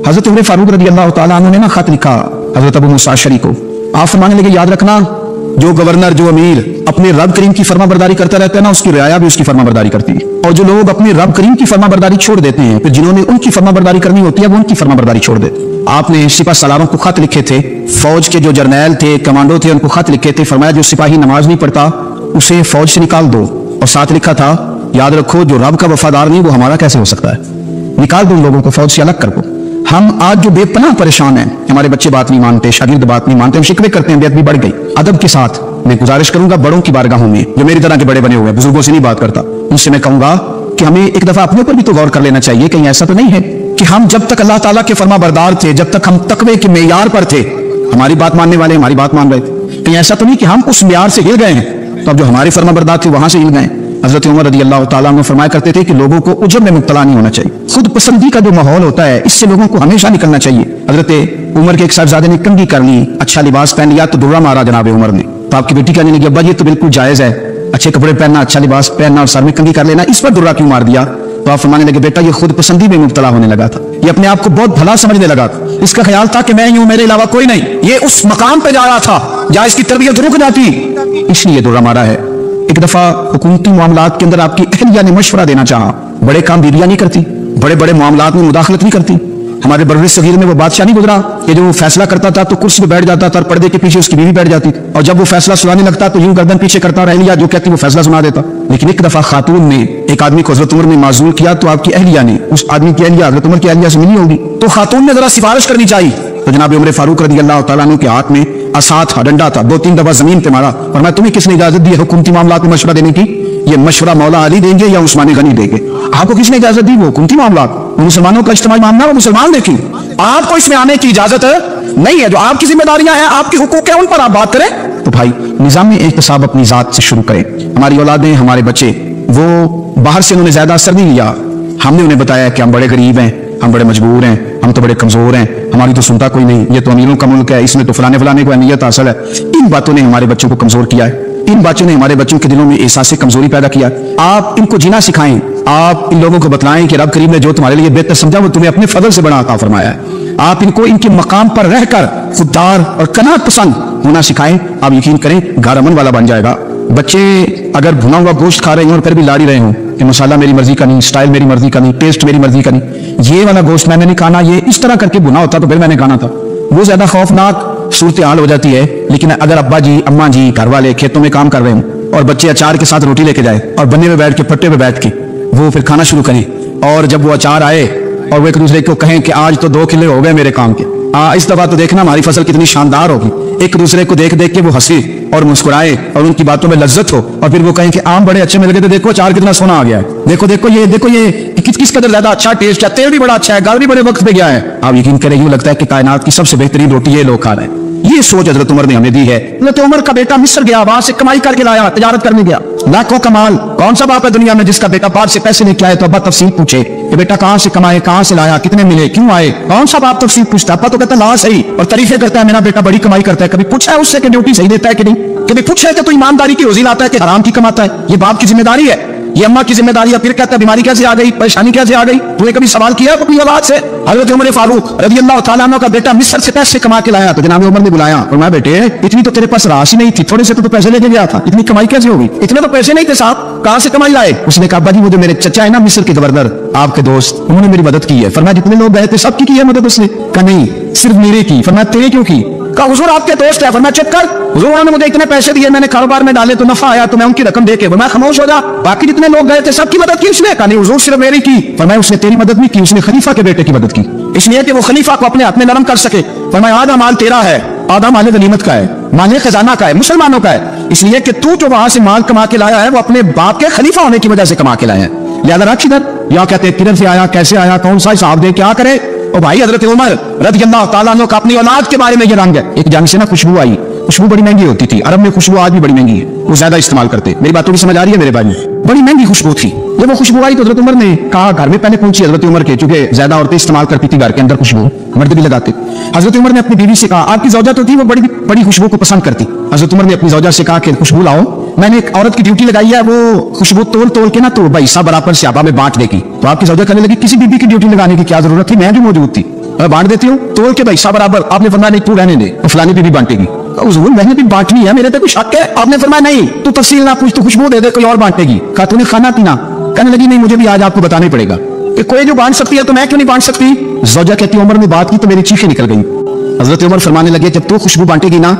हजरत उमर फारूक रज़ी अल्लाह तआला अन्हु ने ना खत लिखा हजरत अबू मूसा अशअरी को, आप फरमाने लगे याद रखना जो गवर्नर जो अमीर अपने रब करीम की फरमाबरदारी करता रहता है ना, उसकी रियाया भी उसकी फरमाबरदारी करती है, और जो लोग अपने रब करीम की फरमाबरदारी छोड़ देते हैं फिर जिन्होंने उनकी फरमाबरदारी करनी होती है वो उनकी फरमाबरदारी छोड़ देते। आपने सिपा सलारों को खत लिखे थे, फौज के जो जर्नैल थे, कमांडो थे, उनको खत लिखे थे, फरमाया जो सिपाही नमाज नहीं पढ़ता उसे फौज से निकाल दो, और साथ लिखा था याद रखो जो रब का वफादार नहीं वो हमारा कैसे हो सकता है, निकाल दो लोगों को फौज से अलग कर दो। हम आज जो बेपनाह परेशान हैं, हमारे बच्चे बात नहीं मानते, शागिर्द बात नहीं मानते, हम शिकवे करते हैं, बेअदबी बढ़ गई। अदब के साथ मैं गुजारिश करूंगा बड़ों की बारगाहों में, जो मेरी तरह के बड़े बने हुए हैं, बुजुर्गों से नहीं बात करता, उनसे मैं कहूंगा कि हमें एक दफा अपने ऊपर भी तो गौर कर लेना चाहिए। कहीं ऐसा तो नहीं है कि हम जब तक अल्लाह ताला के फरमाबरदार थे, जब तक हम तकवे के मेयार पर थे, हमारी बात मानने वाले हमारी बात मान रहे थे, कहीं ऐसा तो नहीं कि हम उस मेयार से हिल गए हैं तो अब जो हमारे फरमाबरदार थे वहां से हिल गए। हजरत उमर रज़ी अल्लाह तआला अन्हु फरमाया करते थे कि लोगों को उजब में मुब्तला नहीं होना चाहिए, खुद पसंदी का जो माहौल होता है इससे लोगों को हमेशा निकलना चाहिए। हजरत उमर के एक साहबजादे ने कंघी कर ली, अच्छा लिबास पहन लिया तो दुर्रा मारा जनाब उमर ने, तो आपकी बेटी कहने लगी अब्बा ये तो बिल्कुल जायज है, अच्छे कपड़े पहनना, अच्छा लिबास पहनना और सर में कंघी कर लेना, इस पर दुर्रा क्यों मार दिया? तो आप फरमाने लगे बेटा ये खुद पसंदी में मुब्तला होने लगा था, ये अपने आप को बहुत भला समझने लगा था, इसका ख्याल था कि मैं ही हूं, मेरे अलावा कोई नहीं, ये उस मकाम पे जा रहा था जहां इसकी तरबियत रुक जाती, इसलिए दुर्रा मारा है। एक दफा हुकूमती मामलात के अंदर आपकी अहलिया ने मशवरा देना चाहा, बड़े काम बीवियां नहीं करती, बड़े बड़े मामलात में मुदाखलत नहीं करती। हमारे बर्र सगीर में वो बादशाह नहीं गुजरा कि जो फैसला करता था तो कुर्सी पे बैठ जाता था और पर्दे के पीछे उसकी बीवी बैठ जाती थी, और जब वो फैसला सुनाने लगता तो यूं गर्दन पीछे करता रह लिया, जो कहती वो फैसला सुना देता। लेकिन एक दफा खातून ने एक आदमी को हजरत उमर ने माजूर किया, तो आपकी अहलिया ने, उस आदमी की अहलिया हजरत उमर की अहलिया से मिली होगी, तो खातून ने जरा सिफारिश करनी चाहिए, तो जनाब उमर फारूक रज़ी अल्लाह तआला अन्हु के हाथ में असा था, डंडा था, 2-3 दफा जमीन पे मारा, और मैं तुम्हें किसने इजाजत दी है हुकूमती मामलात में मशवरा देने की? ये मशवरा मौला अली देंगे या उस्मान गनी देंगे? आपको किसने इजाजत दी? वो हुकूमती मामलात, मुसलमानों का इज्तिमाई मामला वो मुसलमान देखें, आपको इसमें आने की इजाजत नहीं है। जो आपकी जिम्मेदारियां हैं, आपके हुकूक हैं, उन पर आप बात करें। तो भाई निजाम एहतसाब अपनी जात से शुरू करें। हमारी औलादें, हमारे बच्चे, वो बाहर से उन्होंने ज्यादा असर नहीं लिया। हमने उन्हें बताया कि हम बड़े गरीब हैं, हम बड़े मजबूर हैं, हम तो बड़े कमजोर हैं, हमारी तो सुनता कोई नहीं, ये तो अमीरों का मुल्क है, इसमें तो फलाने फलाने को अहमियत हासिल है। इन बातों ने हमारे बच्चों को कमजोर किया है। इन बातों ने हमारे बच्चों के दिलों में एहसास कमजोरी पैदा किया। आप इनको जीना सिखाएं। आप इन लोगों को बतलाएं कि रब करीम ने जो तुम्हारे लिए बेहतर समझा वो तुम्हें अपने फजल से बड़ा अता फरमाया है। आप इनको इनके मकाम पर रहकर खुददार और कनात पसंद होना सिखाएं। आप यकीन करें घर अमन वाला बन जाएगा। बच्चे अगर भुना हुआ गोश्त खा रहे हों और फिर भी लाड़ी रहे हों कि मसाला मेरी मर्जी का नहीं, स्टाइल मेरी मर्जी का नहीं, टेस्ट मेरी मर्जी का नहीं, ये वाला गोश्त मैंने नहीं खाना, ये इस तरह करके भुना होता तो फिर मैंने खाना था, वो ज्यादा खौफनाक सूरत हाल हो जाती है। लेकिन अगर अब्बा जी, अम्मा जी, घर वाले खेतों में काम कर रहे हों और बच्चे अचार के साथ रोटी लेके जाए और बन्ने में बैठ के, पट्टे पे बैठ के वो फिर खाना शुरू करें, और जब वो अचार आए और वो एक दूसरे को कहें कि आज तो 2 किले हो गए मेरे काम के, इस दफा तो देखना हमारी फसल कितनी शानदार होगी। एक दूसरे को देख देख के वो हंसे और मुस्कुराए और उनकी बातों में लज्जत हो, और फिर वो कहें कि आम बड़े अच्छे मिल गए थे, देखो अचार कितना सोना आ गया है, देखो देखो ये किस कदर ज्यादा अच्छा टेस्ट है, तेल भी बड़ा अच्छा है, गाल भी बड़े वक्त पे गया है। आप यकीन करें यूं लगता है कि कायनात की सबसे बेहतरीन रोटी ये लोग खा रहे हैं। ये सोच हजरत उमर ने हमें दी है। हजरत उमर का बेटा मिस्र गया, वहां से कमाई करके लाया, तजारत करने गया, लाखों कमाल। कौन सा बाप है दुनिया में जिसका बेटा बाहर से पैसे लेके आए तो अब्बा तफसील पूछे कि बेटा कहां से कमाए, कहां से लाया, कितने मिले, क्यों आए? कौन सा बाप तफसील पूछता? अब्बा तो कहता ला सही और तारीफे करता है, मेरा बेटा बड़ी कमाई करता है। कभी पूछा है उससे कि ड्यूटी सही देता है कि नहीं? कभी पूछा है कि तू ईमानदारी की रोजी लाता है कि हराम की कमाता है? ये बाप की जिम्मेदारी है, ये अम्मा की जिम्मेदारी है। फिर कहता है बीमारी कैसे आ गई, परेशानी कैसे आ गई? तूने कभी सवाल किया अपनी औलाद से? हजरत उमर फारूक रज़ी अल्लाह तआला अन्हु का बेटा मिस्र से पैसे कमा के लाया तो जनाब उमर ने बुलाया और मैं बेटे इतनी तो तेरे पास राशि नहीं थी, थोड़े से तो पैसे लेके गया था, इतनी कमाई कैसे होगी? इतने तो पैसे नहीं थे साहब, कहां से कमाई लाए? उसने कहा अब्बा जी वो जो मेरे चचा है ना मिस्र के गवर्नर, आपके दोस्त, उन्होंने मेरी मदद की है। फरमाया जितने लोग गए थे सबकी की है मदद उसने? कहा नहीं सिर्फ मेरे की। फरमाया तेरे क्यों की? कहा हुजूर आपके दोस्त है। फरमाया चेक कर, हुजूर उन्होंने मुझे इतने पैसे दिए, मैंने कारोबार में डाले तो नफा आया तो मैं उनकी रकम देके। फरमाया खामोश हो जा, बाकी जितने लोग गए थे सबकी मदद की उसने? कहा नहीं हुजूर सिर्फ मेरी की। फरमाया उसने तेरी मदद नहीं की, उसने खलीफा के बेटे की मदद की, इसलिए कि वो खलीफा को अपने हाथ में नरम कर सके। फरमाया आधा माल तेरा है, आधा माल गनीमत का है, माल खजाना का है, मुसलमानों का है, इसलिए कि तू जो वहां से माल कमा के लाया है वो अपने बाप के खलीफा होने की वजह से कमा के लाया है, लिहाजा रख इधर। या कहते किधर से आया, कैसे आया, कौन सा हिसाब दे, क्या करे? ओ भाई हजरत उमर रज़ी अल्लाह तआला अन्हु का अपनी औलाद के बारे में ये रंग है। एक जंग से ना खुशबू आई, खुशबू बड़ी महंगी होती थी, अरब में खुशबू आज भी बड़ी महंगी है, वो ज्यादा इस्तेमाल करते। मेरी बातों की समझ आ रही है मेरे भाई? बड़ी महंगी खुशबू थी। जब वो खुशबू आई तो हजरत उमर ने कहा, घर में पहले पहुंची हजरत उमर के, चूंकि ज्यादा औरतें इस्तेमाल करती थी घर के अंदर खुशबू, मर्द भी लगाते। हजरत उमर ने अपनी बीवी से कहा, आपकी ज़ौजा तो थी वो बड़ी बड़ी खुशबू को पसंद करती। हजरत उमर ने अपनी ज़ौजा से कहा कि खुशबू लाओ, मैंने एक औरत की ड्यूटी लगाई है, वो खुशबू तोल तोल के ना तो भाई हिस्सा बराबर सियाबा में बांट देगी। तो आपकी ज़ौजा कहने लगी किसी बीबी की ड्यूटी लगाने की क्या जरूरत थी, मैं जो मौजूद थी, मैं बांट देती हूँ तोल के भाई हिस्सा बराबर। आपने फरमाया नहीं तू रहने दे, तो फलानी बीबी बांटेगी। हुजूर मैंने भी बांटनी है, मेरे पे कोई शक है? आपने फरमाया नहीं तू तफसील ना पूछ, तू खुशबू दे दे, कोई और बांटेगी। कहा तूने खाना पीना? कहने लगी नहीं मुझे भी आज आपको बताना ही पड़ेगा कि कोई जो बांट सकती है तो मैं क्यों नहीं बांट सकती? ज़ौजा कहती उमर ने बात की तो मेरी चीखें निकल गई। हजरत उमर फरमाने लगे जब तू खुशबू बांटेगी ना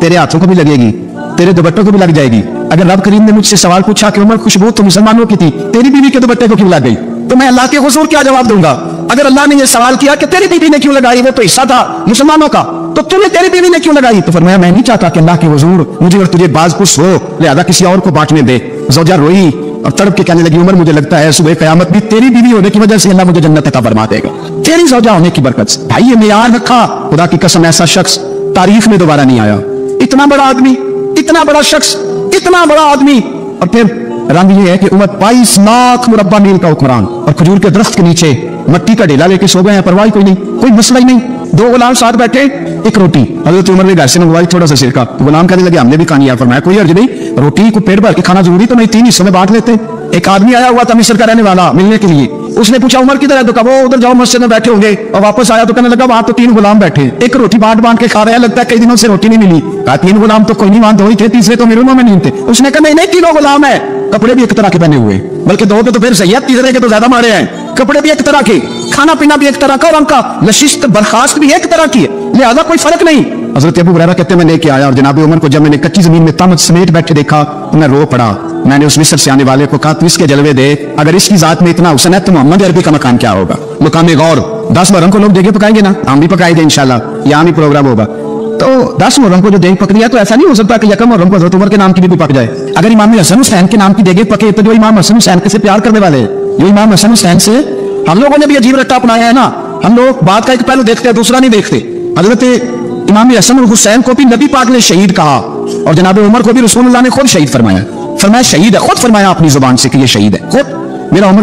तेरे हाथों को भी लगेगी, तेरे दुपट्टों को भी लग जाएगी। अगर रब करीम ने मुझसे सवाल पूछा कि उमर खुशबू तो मुसलमानों की थी, तेरी बीवी के दुपट्टे को क्यों लग गई, तो मैं अल्लाह के हुजूर क्या जवाब दूंगा? अगर अल्लाह ने यह सवाल किया कि तेरी बीवी ने क्यों लगाई, वो तो हिस्सा था मुसलमानों का, तो तूने तेरी बीवी ने क्यों लगाई? तो फरमाया मैं नहीं चाहता कि अल्लाह के हुजूर मुझे और तुझे बाज कुछ हो, लिहाजा किसी और को बांटने दे। ज़ौजा रोई और तड़प के कहने लगी उमर मुझे लगता है सुबह क़यामत भी तेरी बीवी होने की वजह से अल्लाह मुझे जन्नत अता फरमा देगा, तेरी ज़ौजा होने की बरकत से। भाई ये मेयार रखा, खुदा की कसम ऐसा शख्स तारीख में दोबारा नहीं आया। इतना बड़ा आदमी, इतना बड़ा शख्स, इतना बड़ा आदमी, और फिर रंग ये है कि उमर 22 लाख मुरब्बा मील का हुक्मरान, और खजूर के दरख्त के नीचे मट्टी का ढेला लेके सो गए हैं, परवाह कोई नहीं, कोई मसला ही नहीं। 2 गुलाम साथ बैठे, एक रोटी। हजरत उमर ने घर से मंगवाई थोड़ा सा सिरका, गुलाम कहने लगे हमने भी खानी है। फरमाया कोई अर्ज नहीं, रोटी को पेट भर के खाना जरूरी तो नहीं, 3 हिस्सों में बांट लेते। एक आदमी आया हुआ था मिस्र का रहने वाला मिलने के लिए, उसने पूछा उमर किधर है, तो कहा वो उधर जाओ मस्जिद में बैठे होंगे, और वापस आया तो कहने लगा वहां तो 3 गुलाम बैठे, एक रोटी बांट बांट के खा रहे हैं, लगता है कई दिनों से रोटी नहीं मिली। कहा 3 गुलाम तो कोई नहीं, वहां 2 ही थे, तीसरे तो मेरे में नहीं थे। उसने कहा नहीं 3 गुलाम है, कपड़े भी एक तरह के पहने हुए, बल्कि 2 के तो फिर सही है, तीसरे के तो ज्यादा मारे हैं, कपड़े भी एक तरह के, खाना पीना भी एक तरह का, और उनका नशिस्त बर्खास्त भी एक तरह की है, लिहाजा कोई फर्क नहीं। हजरत अबू हुरैरा कहते मैं लेके आया, और जनाब उमर को जब मैंने कच्ची जमीन में तामत समेट बैठे देखा तो मैं रो पड़ा। मैंने उस मिस्र से आने वाले को कहा तू इसके जलवे दे, अगर इसकी जात में इतना हुस्न है तो मोहम्मद अरबी का मकान क्या होगा? मुकाम गौर 10 मुहर्रम को लोग देगे पकाएंगे ना, हम भी पकाएंगे इंशाल्लाह, यहाँ भी प्रोग्राम होगा। तो 10 मुहर्रम को जो देग पक दिया तो ऐसा नहीं हो सकता कि यकम मुहर्रम को हजरत उमर के नाम की भी पक जाए। अगर इमाम हसन हुसैन के नाम की देगे पके तो जो इमाम हसन हुसैन से प्यार करने वाले, जो इमाम हसन हुसैन से हम लोगों ने भी अजीब रट्टा अपनाया है ना, ہم لوگ بات کا ایک پہلو دیکھتے ہیں دوسرا نہیں دیکھتے. حضرت امام حسن اور حسین کو بھی نبی پاک نے شہید کہا اور جناب عمر کو بھی رسول اللہ نے خود شہید فرمایا. فرمایا شہید ہے, خود فرمایا اپنی زبان سے کہ یہ شہید ہے, خود میرا عمر